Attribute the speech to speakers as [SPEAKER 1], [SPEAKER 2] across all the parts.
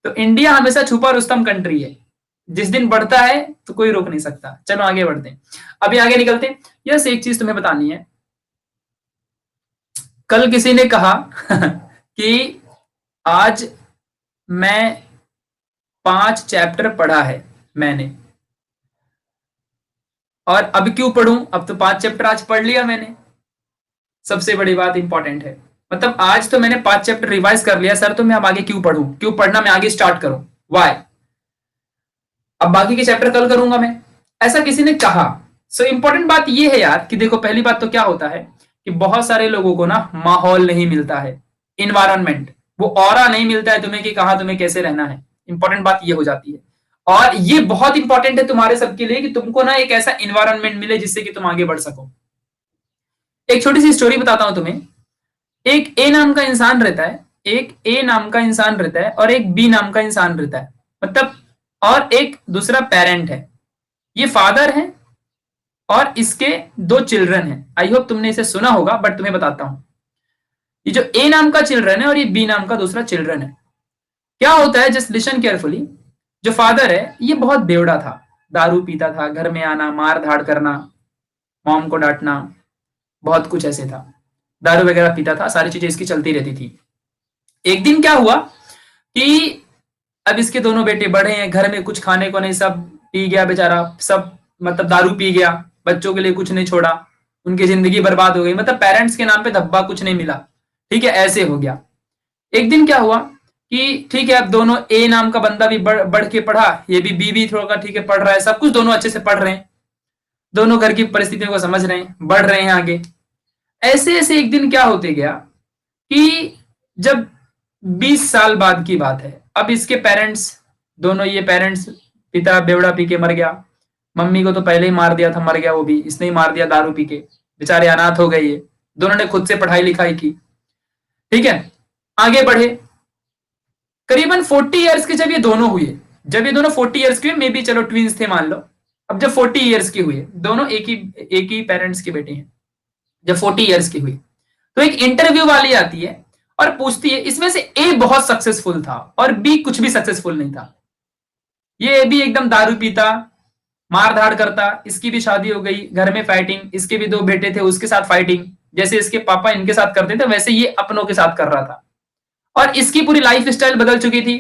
[SPEAKER 1] तो इंडिया हमेशा छुपा रुस्तम कंट्री है, जिस दिन बढ़ता है तो कोई रोक नहीं सकता। चलो आगे बढ़ते हैं, अभी आगे निकलते हैं। यस, एक चीज तुम्हें बतानी है। कल किसी ने कहा कि आज मैं 5 चैप्टर पढ़ा है मैंने, और अब क्यों पढ़ूं, अब तो 5 चैप्टर आज पढ़ लिया मैंने। सबसे बड़ी बात इंपॉर्टेंट है, मतलब आज तो मैंने 5 चैप्टर रिवाइज कर लिया सर, तो मैं अब आगे क्यों पढ़ूं, क्यों पढ़ना मैं आगे स्टार्ट करूं, वाई, अब बाकी के चैप्टर कल करूंगा मैं, ऐसा किसी ने कहा। सो इंपॉर्टेंट बात यह है यार कि देखो, पहली बात तो क्या होता है कि बहुत सारे लोगों को ना माहौल नहीं मिलता है, इन्वायरमेंट, वो ऑरा नहीं मिलता है तुम्हें कि कहां तुम्हें कैसे रहना है। इंपॉर्टेंट बात ये हो जाती है, और ये बहुत इंपॉर्टेंट है तुम्हारे सबके लिए कि तुमको ना एक ऐसा इन्वायरमेंट मिले जिससे कि तुम आगे बढ़ सको। एक छोटी सी स्टोरी बताता हूं तुम्हें। एक ए नाम का इंसान रहता है, एक ए नाम का इंसान रहता है, और एक बी नाम का इंसान रहता है, मतलब, और एक दूसरा पेरेंट है। ये फादर है और इसके 2 चिल्ड्रन हैं। आई होप तुमने इसे सुना होगा, बट तुम्हें बताता हूं। ये जो ए नाम का चिल्ड्रन है और ये बी नाम का दूसरा चिल्ड्रन है, क्या होता है, जस्ट लिसन केयरफुली। जो फादर है ये बहुत बेवड़ा था, दारू पीता था, घर में आना, मार धाड़ करना, मॉम को डांटना, बहुत कुछ ऐसे था, दारू वगैरह पीता था, सारी चीजें इसकी चलती रहती थी। एक दिन क्या हुआ कि अब इसके दोनों बेटे बड़े हैं, घर में कुछ खाने को नहीं, सब पी गया बेचारा, सब मतलब दारू पी गया, बच्चों के लिए कुछ नहीं छोड़ा, उनकी जिंदगी बर्बाद हो गई, मतलब पेरेंट्स के नाम पे धब्बा कुछ नहीं मिला। ठीक है, ऐसे हो गया। एक दिन क्या हुआ कि ठीक है, अब दोनों ए नाम का बंदा भी बढ़ के पढ़ा, ये भी बी थोड़ा ठीक है पढ़ रहा है, सब कुछ दोनों अच्छे से पढ़ रहे हैं, दोनों घर की परिस्थितियों को समझ रहे हैं, बढ़ रहे हैं आगे। ऐसे ऐसे एक दिन क्या होते गया कि जब 20 साल बाद की बात है, अब इसके पेरेंट्स, दोनों ये पेरेंट्स, पिता बेवड़ा पी के मर गया, मम्मी को तो पहले ही मार दिया था, मर गया वो भी, इसने ही मार दिया दारू पी के, बेचारे अनाथ हो गए ये, दोनों ने खुद से पढ़ाई लिखाई की। ठीक है, आगे बढ़े, करीबन 40 इयर्स के जब ये दोनों हुए, जब ये दोनों 40 इयर्स के हुए, मे बी चलो ट्विंस थे मान लो, अब जब 40 इयर्स के हुए, दोनों एक ही पेरेंट्स के बेटे हैं, जब 40 इयर्स की हुई, तो एक इंटरव्यू वाली आती है और पूछती है, इसमें से ए बहुत सक्सेसफुल था और बी कुछ भी सक्सेसफुल नहीं था। ये भी एकदम दारू पीता, मार धाड़ करता, इसकी भी शादी हो गई, घर में फाइटिंग, इसके भी 2 बेटे थे, उसके साथ फाइटिंग, जैसे इसके पापा इनके साथ करते थे वैसे ये अपनों के साथ कर रहा था। और इसकी पूरी लाइफ स्टाइल बदल चुकी थी,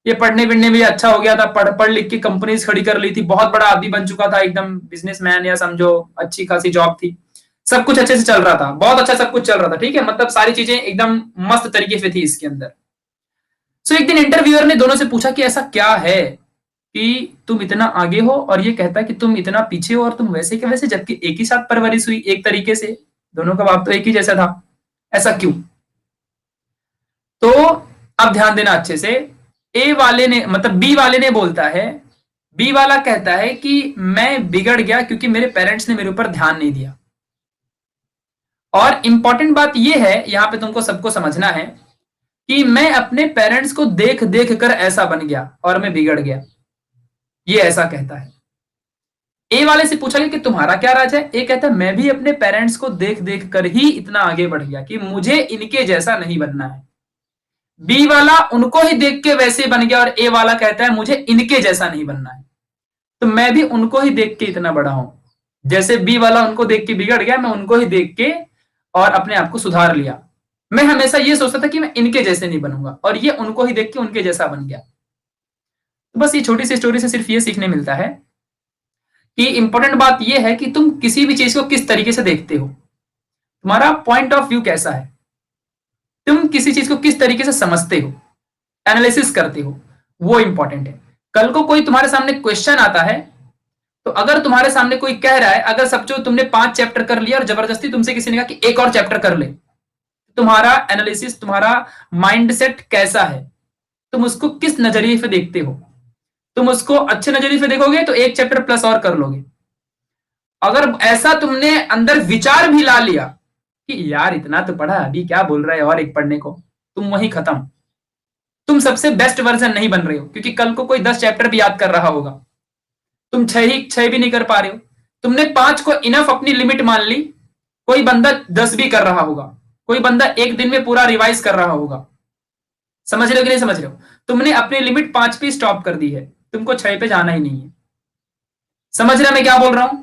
[SPEAKER 1] ये पढ़ने विढ़ने में अच्छा हो गया था, पढ़ लिख के कंपनीज खड़ी कर ली थी, बहुत बड़ा आदमी बन चुका था, एकदम बिजनेसमैन, या समझो अच्छी खासी जॉब थी, सब कुछ अच्छे से चल रहा था, बहुत अच्छा सब कुछ चल रहा था। ठीक है, मतलब सारी चीजें एकदम मस्त तरीके से थी इसके अंदर। सो एक दिन इंटरव्यूअर ने दोनों से पूछा कि ऐसा क्या है कि तुम इतना आगे हो और ये कहता है कि तुम इतना पीछे हो, और तुम वैसे के वैसे, जबकि एक ही साथ परवरिश हुई एक तरीके से, दोनों का बाप तो एक ही जैसा था, ऐसा क्यों। तो अब ध्यान देना अच्छे से, ए वाले ने, मतलब बी वाले ने बोलता है, बी वाला कहता है कि मैं बिगड़ गया क्योंकि मेरे पेरेंट्स ने मेरे ऊपर ध्यान नहीं दिया। और इंपॉर्टेंट बात यह है, यहां पे तुमको सबको समझना है कि मैं अपने पेरेंट्स को देख देख कर ऐसा बन गया और मैं बिगड़ गया, ये ऐसा कहता है। ए वाले से पूछा गया कि तुम्हारा क्या राज है, ए कहता है मैं भी अपने पेरेंट्स को देख देख कर ही इतना आगे बढ़ गया कि मुझे इनके जैसा नहीं बनना है। बी वाला उनको ही देख के वैसे बन गया और ए वाला कहता है मुझे इनके जैसा नहीं बनना है, तो मैं भी उनको ही देख के इतना बड़ा हूं, जैसे बी वाला उनको देख के बिगड़ गया, मैं उनको ही देख के और अपने आप को सुधार लिया। मैं हमेशा ये सोचता था कि मैं इनके जैसे नहीं बनूंगा, और ये उनको ही देख के उनके जैसा बन गया। तो बस ये छोटी सी स्टोरी से सिर्फ ये सीखने मिलता है कि इंपॉर्टेंट बात ये है कि तुम किसी भी चीज को किस तरीके से देखते हो, तुम्हारा पॉइंट ऑफ व्यू कैसा है, तुम किसी चीज को किस तरीके से समझते हो, एनालिसिस करते हो, वो इंपॉर्टेंट है। कल को कोई तुम्हारे सामने क्वेश्चन आता है, तो अगर तुम्हारे सामने कोई कह रहा है, अगर समझो तुमने 5 चैप्टर कर लिया और जबरदस्ती तुमसे किसी ने कहा कि एक और चैप्टर कर ले, तुम्हारा एनालिसिस, तुम्हारा माइंडसेट कैसा है, तुम उसको किस नजरिए से देखते हो। तुम उसको अच्छे नजरिए से देखोगे तो एक चैप्टर प्लस और कर लोगे। अगर ऐसा तुमने अंदर विचार भी ला लिया कि यार इतना तो पढ़ा, अभी क्या बोल रहा है और एक पढ़ने को, तुम वहीं खत्म, तुम सबसे बेस्ट वर्जन नहीं बन रहे हो, क्योंकि कल को कोई 10 चैप्टर भी याद कर रहा होगा, तुम 6 भी नहीं कर पा रहे हो। तुमने 5 को इनफ अपनी लिमिट मान ली, कोई बंदा 10 भी कर रहा होगा, कोई बंदा एक दिन में पूरा रिवाइज कर रहा होगा। समझ रहे हो कि नहीं समझ रहे हो? तुमने अपनी लिमिट 5 पे स्टॉप कर दी है, तुमको 6 पे जाना ही नहीं है। समझ रहे मैं क्या बोल रहा हूं?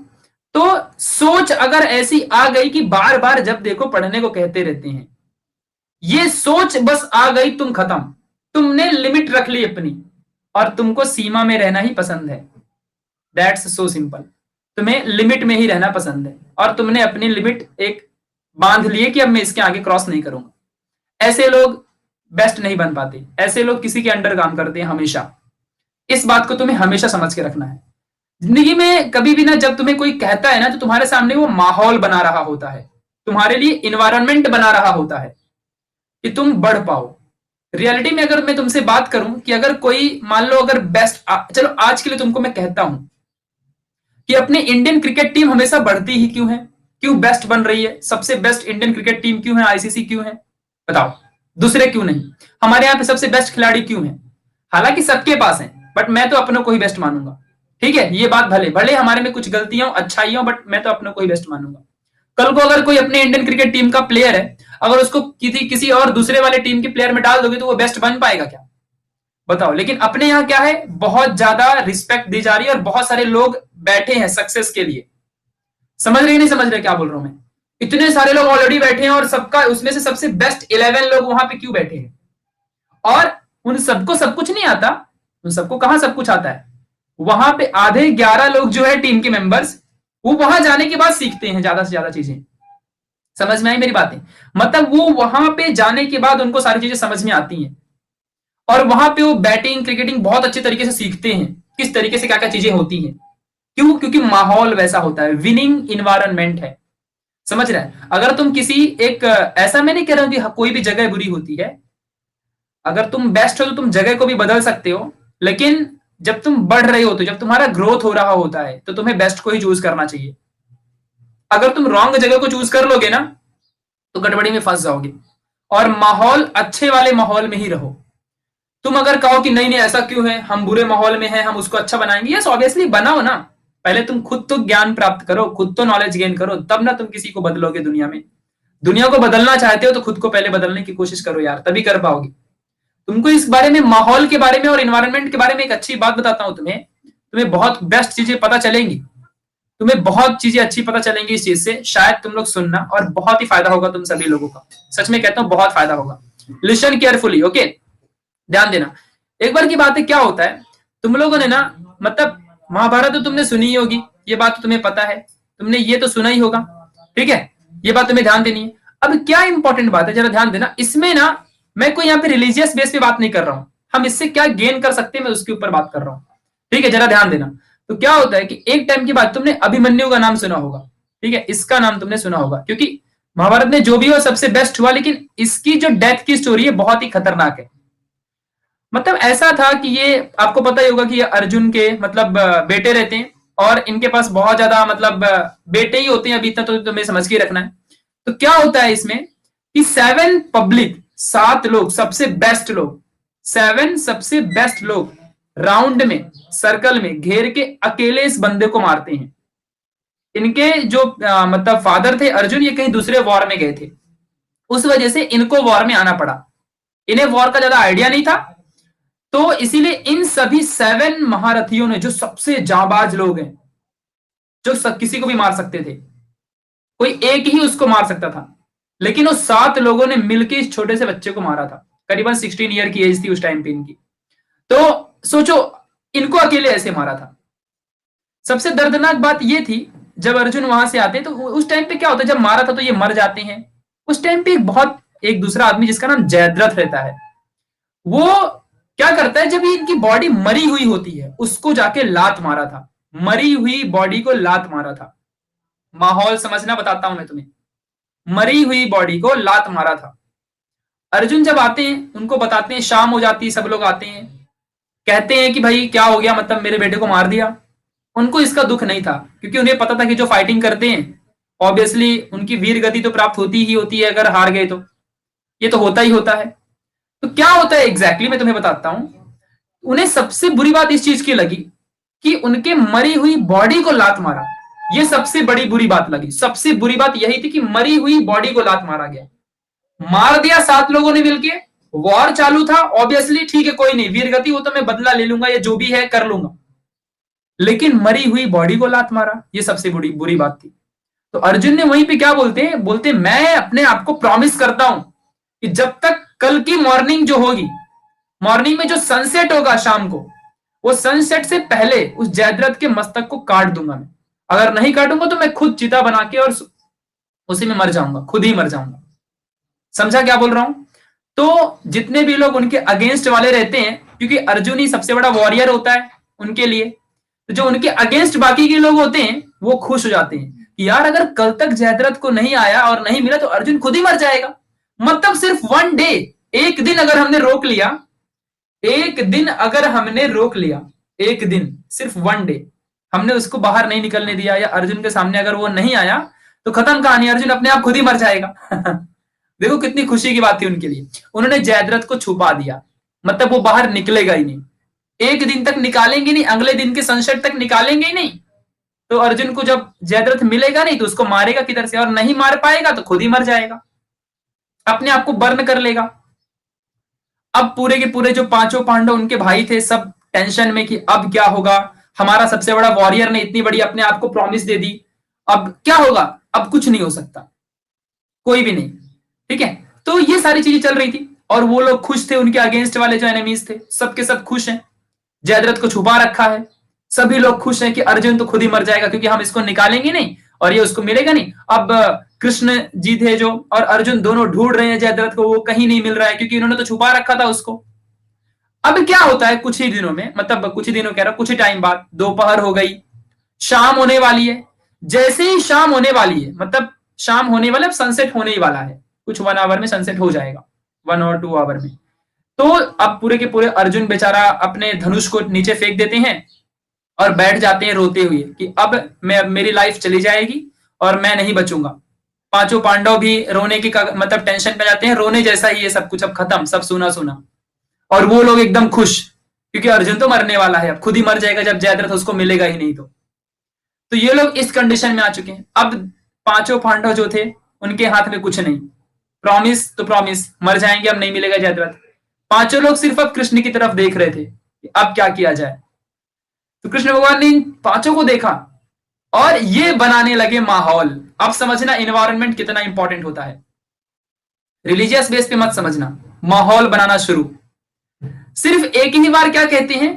[SPEAKER 1] तो सोच अगर ऐसी आ गई कि बार बार जब देखो पढ़ने को कहते रहते हैं, ये सोच बस आ गई, तुम खत्म। तुमने लिमिट रख ली अपनी और तुमको सीमा में रहना ही पसंद है। That's so simple. तुम्हें लिमिट में ही रहना पसंद है और तुमने अपनी लिमिट एक बांध ली है कि अब मैं इसके आगे क्रॉस नहीं करूंगा। ऐसे लोग बेस्ट नहीं बन पाते, ऐसे लोग किसी के अंडर काम करते हैं हमेशा। इस बात को तुम्हें हमेशा समझ के रखना है। जिंदगी में कभी भी ना, जब तुम्हें कोई कहता है ना, तो तुम्हारे सामने वो माहौल बना रहा होता है, तुम्हारे लिए इन्वायरमेंट बना रहा होता है कि तुम बढ़ पाओ। रियलिटी में अगर मैं तुमसे बात करूं कि अगर कोई मान लो अगर बेस्ट, चलो आज के लिए तुमको मैं कहता हूं कि अपनी इंडियन क्रिकेट टीम हमेशा बढ़ती ही क्यों है, क्यों बेस्ट बन रही है, सबसे बेस्ट इंडियन क्रिकेट टीम क्यों है, आईसीसी क्यों है, बताओ, दूसरे क्यों नहीं? हमारे यहाँ पे सबसे बेस्ट खिलाड़ी क्यों है? हालांकि सबके पास है, बट मैं तो अपनों को ही बेस्ट मानूंगा। ठीक है, ये बात भले भले हमारे में कुछ गलतियां अच्छाइयां, बट मैं तो अपनों को ही बेस्ट मानूंगा। कल को अगर कोई अपने इंडियन क्रिकेट टीम का प्लेयर है, अगर उसको किसी और दूसरे वाले टीम के प्लेयर में डाल दोगे तो वो बेस्ट बन पाएगा क्या? बताओ। लेकिन अपने यहाँ क्या है, बहुत ज्यादा रिस्पेक्ट दी जा रही है और बहुत सारे लोग बैठे हैं सक्सेस के लिए। समझ रहे नहीं समझ रहे क्या बोल रहा हूं मैं? इतने सारे लोग ऑलरेडी बैठे हैं और सबका उसमें से सबसे बेस्ट 11 लोग वहां पे क्यों बैठे हैं? और उन सबको सब कुछ नहीं आता, उन सबको कहां सब कुछ आता है? वहां पे आधे 11 लोग जो है टीम के मेंबर्स, वो वहां जाने के बाद सीखते हैं ज्यादा से ज्यादा चीजें। समझ में आई मेरी बातें? मतलब वो वहां पे जाने के बाद उनको सारी चीजें समझ में आती हैं और वहां पे वो बैटिंग क्रिकेटिंग बहुत अच्छे तरीके से सीखते हैं, किस तरीके से क्या क्या चीजें होती हैं। क्यों? क्योंकि माहौल वैसा होता है, विनिंग इन्वायरमेंट है। समझ रहा है? अगर तुम किसी एक, ऐसा मैं नहीं कह रहा हूं कि कोई भी जगह बुरी होती है, अगर तुम बेस्ट हो तो तुम जगह को भी बदल सकते हो, लेकिन जब तुम बढ़ रहे हो, तो जब तुम्हारा ग्रोथ हो रहा होता है, तो तुम्हें बेस्ट को ही चूज करना चाहिए। अगर तुम रॉन्ग जगह को चूज कर लोगे ना, तो गड़बड़ी में फंस जाओगे। और माहौल अच्छे वाले माहौल में ही रहो। तुम अगर कहो कि नहीं नहीं ऐसा क्यों है, हम बुरे माहौल में हैं, हम उसको अच्छा बनाएंगे, यस ऑब्वियसली बनाओ ना। पहले तुम खुद तो ज्ञान प्राप्त करो, खुद तो नॉलेज गेन करो, तब ना तुम किसी को बदलोगे दुनिया में। दुनिया को बदलना चाहते हो तो खुद को पहले बदलने की कोशिश करो यार, तभी कर पाओगे। तुमको इस बारे में, माहौल के बारे में और इन्वायरमेंट के बारे में एक अच्छी बात बताता हूं तुम्हें, तुम्हें बहुत बेस्ट चीजें पता चलेंगी, तुम्हें बहुत चीजें अच्छी पता चलेंगी इस चीज से। शायद तुम लोग सुनना और बहुत ही फायदा होगा तुम सभी लोगों का। सच में कहता हूं बहुत फायदा होगा। लिसन केयरफुली, ओके, ध्यान देना। एक बार की बात है, क्या होता है, तुम लोगों ने ना, मतलब महाभारत तो तुमने सुनी ही होगी, ये बात तो तुम्हें पता है, तुमने ये तो सुना ही होगा। ठीक है, ये बात तुम्हें ध्यान देनी है। अब क्या इंपॉर्टेंट बात है, जरा ध्यान देना। इसमें ना मैं कोई यहाँ पे रिलीजियस बेस पे बात नहीं कर रहा हूं, हम इससे क्या गेन कर सकते हैं मैं उसके ऊपर बात कर रहा हूं। ठीक है, जरा ध्यान देना। तो क्या होता है कि एक टाइम के बाद तुमने अभिमन्यु का नाम सुना होगा। ठीक है, इसका नाम तुमने सुना होगा, क्योंकि महाभारत में जो भी हुआ सबसे बेस्ट हुआ, लेकिन इसकी जो डेथ की स्टोरी है बहुत ही खतरनाक है। मतलब ऐसा था कि ये आपको पता ही होगा कि ये अर्जुन के मतलब बेटे रहते हैं और इनके पास बहुत ज्यादा मतलब बेटे ही होते हैं, अभी इतना तो तुम्हें समझ के रखना है। तो क्या होता है इसमें कि 7 पब्लिक, 7 लोग सबसे बेस्ट लोग, 7 सबसे बेस्ट लोग राउंड में सर्कल में घेर के अकेले इस बंदे को मारते हैं। इनके जो मतलब फादर थे अर्जुन, ये कहीं दूसरे वॉर में गए थे, उस वजह से इनको वॉर में आना पड़ा। इन्हें वॉर का ज्यादा आइडिया नहीं था, तो इसीलिए इन सभी 7 महारथियों ने, जो सबसे जाबाज लोग हैं, जो किसी को भी मार सकते थे, कोई एक ही उसको मार सकता था, लेकिन उस 7 लोगों ने मिलकर इस छोटे से बच्चे को मारा था। करीबन 16 ईयर की एज थी उस टाइम पे इनकी। तो सोचो, इनको अकेले ऐसे मारा था। सबसे दर्दनाक बात यह थी, जब अर्जुन वहां से आते तो उस टाइम पे क्या होता है, जब मारा था तो ये मर जाते हैं। उस टाइम पे एक दूसरा आदमी जिसका नाम जयद्रथ रहता है, वो क्या करता है, जब ये इनकी बॉडी मरी हुई होती है, उसको जाके लात मारा था। मरी हुई बॉडी को लात मारा था। माहौल समझना बताता हूं मैं तुम्हें। मरी हुई बॉडी को लात मारा था। अर्जुन जब आते हैं, उनको बताते हैं, शाम हो जाती है, सब लोग आते हैं, कहते हैं कि भाई क्या हो गया, मतलब मेरे बेटे को मार दिया। उनको इसका दुख नहीं था, क्योंकि उन्हें पता था कि जो फाइटिंग करते हैं ऑब्वियसली उनकी वीर गति तो प्राप्त होती ही होती है, अगर हार गए तो ये तो होता ही होता है। तो क्या होता है एग्जैक्टली मैं तुम्हें बताता हूं। उन्हें सबसे बुरी बात इस चीज की लगी कि उनके मरी हुई बॉडी को लात मारा। ये सबसे बड़ी बुरी बात लगी। सबसे बुरी बात यही थी कि मरी हुई बॉडी को लात मारा गया। मार दिया 7 लोगों ने मिलके, वॉर चालू था, ऑब्वियसली ठीक है कोई नहीं, वीरगति वो तो मैं बदला ले लूंगा, या जो भी है कर लूंगा, लेकिन मरी हुई बॉडी को लात मारा, ये सबसे बुरी बुरी बात थी। तो अर्जुन ने वहीं पे क्या बोलते हैं, बोलते मैं अपने आप को प्रॉमिस करता हूं कि जब तक कल की मॉर्निंग जो होगी, मॉर्निंग में जो सनसेट होगा शाम को, वो सनसेट से पहले उस जयद्रथ के मस्तक को काट दूंगा मैं। अगर नहीं काटूंगा तो मैं खुद चिता बना के और उसी में मर जाऊंगा, खुद ही मर जाऊंगा। समझा क्या बोल रहा हूं? तो जितने भी लोग उनके अगेंस्ट वाले रहते हैं, क्योंकि अर्जुन ही सबसे बड़ा वॉरियर होता है उनके लिए, तो जो उनके अगेंस्ट बाकी के लोग होते हैं वो खुश हो जाते हैं कि यार अगर कल तक जयद्रथ को नहीं आया और नहीं मिला तो अर्जुन खुद ही मर जाएगा। मतलब सिर्फ वन डे, एक दिन अगर हमने रोक लिया, एक दिन अगर हमने रोक लिया, एक दिन सिर्फ वन डे हमने उसको बाहर नहीं निकलने दिया, या अर्जुन के सामने अगर वो नहीं आया तो खत्म कहानी, अर्जुन अपने आप खुद ही मर जाएगा। देखो कितनी खुशी की बात थी उनके लिए। उन्होंने जयद्रथ को छुपा दिया, मतलब वो बाहर निकलेगा ही नहीं, एक दिन तक निकालेंगे नहीं, अगले दिन के सनसेट तक निकालेंगे ही नहीं। तो अर्जुन को जब जयद्रथ मिलेगा नहीं तो उसको मारेगा किधर से, और नहीं मार पाएगा तो खुद ही मर जाएगा, अपने आप को बर्न कर लेगा। अब पूरे के पूरे जो पांचों पांडव उनके भाई थे, सब टेंशन में कि अब क्या होगा, हमारा सबसे बड़ा वॉरियर ने इतनी बड़ी अपने आप को प्रॉमिस दे दी, अब क्या होगा, अब कुछ नहीं हो सकता, कोई भी नहीं। ठीक है, तो ये सारी चीजें चल रही थी और वो लोग खुश थे, उनके अगेंस्ट वाले जो एनिमीज थे सबके सब खुश हैं, जयद्रथ को छुपा रखा है, सभी लोग खुश हैं कि अर्जुन तो खुद ही मर जाएगा क्योंकि हम इसको निकालेंगे नहीं और ये उसको मिलेगा नहीं। अब कृष्ण जी थे जो और अर्जुन दोनों ढूंढ रहे हैं जयद्रथ को, वो कहीं नहीं मिल रहा है क्योंकि उन्होंने तो छुपा रखा था उसको। अब क्या होता है कुछ ही दिनों में, मतलब कुछ ही दिनों कह रहा, कुछ ही टाइम बाद दोपहर हो गई, शाम होने वाली है। जैसे ही शाम होने वाली है, मतलब शाम होने वाला, सनसेट होने ही वाला है, कुछ 1 आवर में सनसेट हो जाएगा, 1 और 2 आवर में। तो अब पूरे के पूरे अर्जुन बेचारा अपने धनुष को नीचे फेंक देते हैं और बैठ जाते हैं रोते हुए कि अब मेरी लाइफ चली जाएगी और मैं नहीं बचूंगा। पांचों पांडव भी रोने की मतलब टेंशन में जाते हैं, रोने जैसा ही ये सब कुछ, अब खत्म, सब सुना सुना। और वो लोग एकदम खुश क्योंकि अर्जुन तो मरने वाला है, अब खुद ही मर जाएगा जब जयद्रथ उसको मिलेगा ही नहीं। तो ये लोग इस कंडीशन में आ चुके हैं। अब पांचों पांडव जो थे उनके हाथ में कुछ नहीं, प्रॉमिस तो प्रॉमिस, मर जाएंगे, अब नहीं मिलेगा जयद्रथ। पांचों लोग सिर्फ अब कृष्ण की तरफ देख रहे थे कि अब क्या किया जाए। तो कृष्ण भगवान ने इन पांचों को देखा और ये बनाने लगे माहौल। अब समझना इन्वायरमेंट कितना इंपॉर्टेंट होता है, रिलीजियस बेस पे मत समझना, माहौल बनाना शुरू। सिर्फ एक ही बार क्या कहते हैं,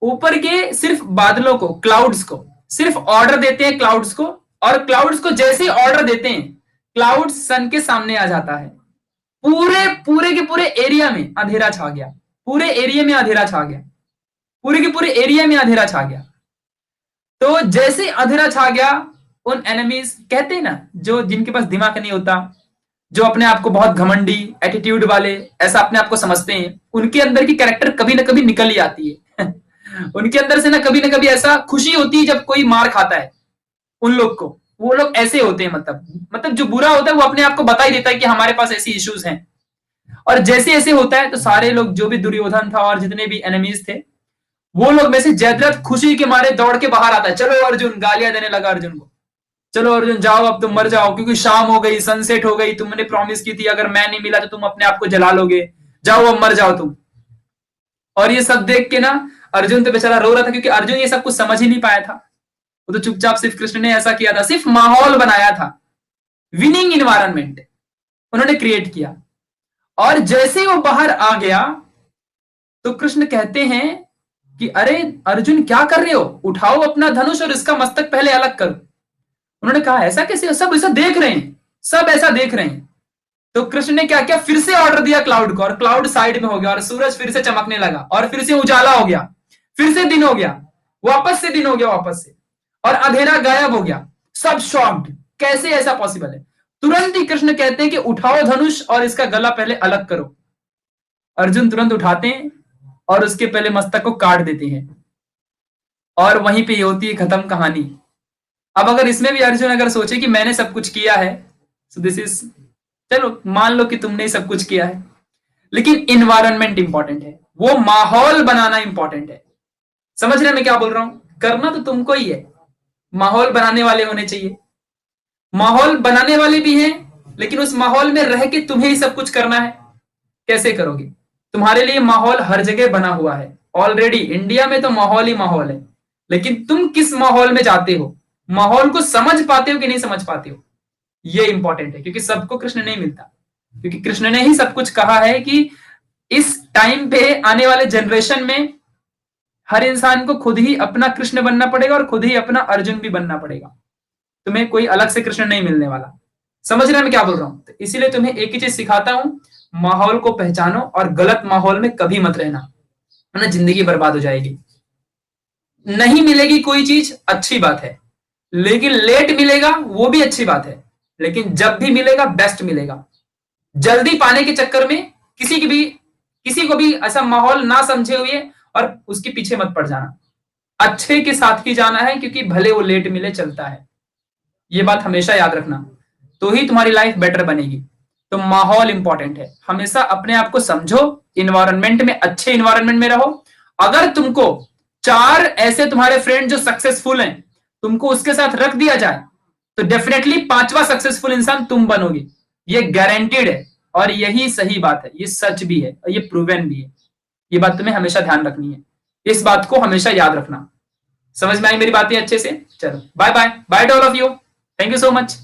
[SPEAKER 1] ऊपर के सिर्फ बादलों को, क्लाउड्स को सिर्फ ऑर्डर देते हैं क्लाउड्स को, और क्लाउड्स को जैसे ही ऑर्डर देते हैं क्लाउड्स सन के सामने आ जाता है, पूरे पूरे के पूरे एरिया में अंधेरा छा गया, पूरे एरिया में अंधेरा छा गया, पूरे के पूरे एरिया में अंधेरा छा गया। तो जैसे अंधेरा छा गया, उन एनिमीज, कहते हैं ना जो जिनके पास दिमाग नहीं होता, जो अपने आप को बहुत घमंडी एटीट्यूड वाले ऐसा अपने आप को समझते हैं, उनके अंदर की कैरेक्टर कभी ना कभी निकल ही आती है। उनके अंदर से ना कभी ऐसा खुशी होती है जब कोई मार खाता है उन लोग को, वो लोग ऐसे होते हैं, मतलब जो बुरा होता है वो अपने आप को बता ही देता है कि हमारे पास ऐसी इश्यूज हैं। और जैसे ऐसे होता है तो सारे लोग, जो भी दुर्योधन था और जितने भी एनिमीज थे, वो लोग में से जयद्रथ खुशी के मारे दौड़ के बाहर आता है, चलो अर्जुन, गालियां देने लगा अर्जुन को, चलो अर्जुन जाओ, अब तुम मर जाओ क्योंकि शाम हो गई, सनसेट हो गई, तुमने प्रॉमिस की थी अगर मैं नहीं मिला तो तुम अपने आप को जला लोगे, जाओ अब मर जाओ तुम। और ये सब देख के ना अर्जुन तो बेचारा रो रहा था क्योंकि अर्जुन ये सब कुछ समझ ही नहीं पाया था, वो तो चुपचाप सिर्फ कृष्ण ने ऐसा किया था, सिर्फ माहौल बनाया था, विनिंग इन्वायरमेंट उन्होंने क्रिएट किया। और जैसे वो बाहर आ गया तो कृष्ण कहते हैं कि अरे अर्जुन क्या कर रहे हो, उठाओ अपना धनुष और इसका मस्तक पहले अलग करो। उन्होंने कहा ऐसा कैसे हो, सब ऐसा देख रहे हैं, सब ऐसा देख रहे हैं। तो कृष्ण ने क्या किया, फिर से ऑर्डर दिया क्लाउड को, और क्लाउड साइड में हो गया और सूरज फिर से चमकने लगा और फिर से उजाला हो गया, फिर से दिन हो गया, वापस से दिन हो गया, वापस से, और अंधेरा गायब हो गया। सब शॉक्ड, कैसे ऐसा पॉसिबल है। तुरंत ही कृष्ण कहते हैं कि उठाओ धनुष और इसका गला पहले अलग करो। अर्जुन तुरंत उठाते हैं और उसके पहले मस्तक को काट देते हैं, और वहीं पे होती है खत्म कहानी। अब अगर इसमें भी अर्जुन अगर सोचे कि मैंने सब कुछ किया है, सो दिस इज, चलो मान लो कि तुमने सब कुछ किया है, लेकिन इन्वायरमेंट इंपॉर्टेंट है, वो माहौल बनाना इंपॉर्टेंट है। समझ रहे मैं क्या बोल रहा हूं, करना तो तुमको ही है, माहौल बनाने वाले होने चाहिए। माहौल बनाने वाले भी हैं लेकिन उस माहौल में रह के तुम्हें ही सब कुछ करना है। कैसे करोगे? तुम्हारे लिए माहौल हर जगह बना हुआ है ऑलरेडी, इंडिया में तो माहौल ही माहौल है, लेकिन तुम किस माहौल में जाते हो, माहौल को समझ पाते हो कि नहीं समझ पाते हो, ये इंपॉर्टेंट है। क्योंकि सबको कृष्ण नहीं मिलता, क्योंकि कृष्ण ने ही सब कुछ कहा है कि इस टाइम पे आने वाले जनरेशन में हर इंसान को खुद ही अपना कृष्ण बनना पड़ेगा और खुद ही अपना अर्जुन भी बनना पड़ेगा। तुम्हें कोई अलग से कृष्ण नहीं मिलने वाला। समझ रहे हैं मैं क्या बोल रहा हूं? तो इसीलिए तुम्हें एक ही चीज सिखाता हूं, माहौल को पहचानो और गलत माहौल में कभी मत रहना, है ना, जिंदगी बर्बाद हो जाएगी। नहीं मिलेगी कोई चीज अच्छी बात है, लेकिन लेट मिलेगा वो भी अच्छी बात है, लेकिन जब भी मिलेगा बेस्ट मिलेगा। जल्दी पाने के चक्कर में किसी को भी ऐसा माहौल ना समझे हुए और उसके पीछे मत पड़ जाना। अच्छे के साथ ही जाना है, क्योंकि भले वो लेट मिले चलता है। ये बात हमेशा याद रखना, तो ही तुम्हारी लाइफ बेटर बनेगी। तो माहौल इंपॉर्टेंट है, हमेशा अपने आप को समझो, इन्वायरमेंट में, अच्छे इन्वायरमेंट में रहो। अगर तुमको 4 ऐसे तुम्हारे फ्रेंड जो सक्सेसफुल हैं, तुमको उसके साथ रख दिया जाए, तो डेफिनेटली 5वां सक्सेसफुल इंसान तुम बनोगे, ये गारंटीड है। और यही सही बात है, ये सच भी है और ये प्रूवन भी है। ये बात तुम्हें हमेशा ध्यान रखनी है, इस बात को हमेशा याद रखना। समझ में आई मेरी बातें अच्छे से? चलो bye bye, bye to all of you, thank you so much.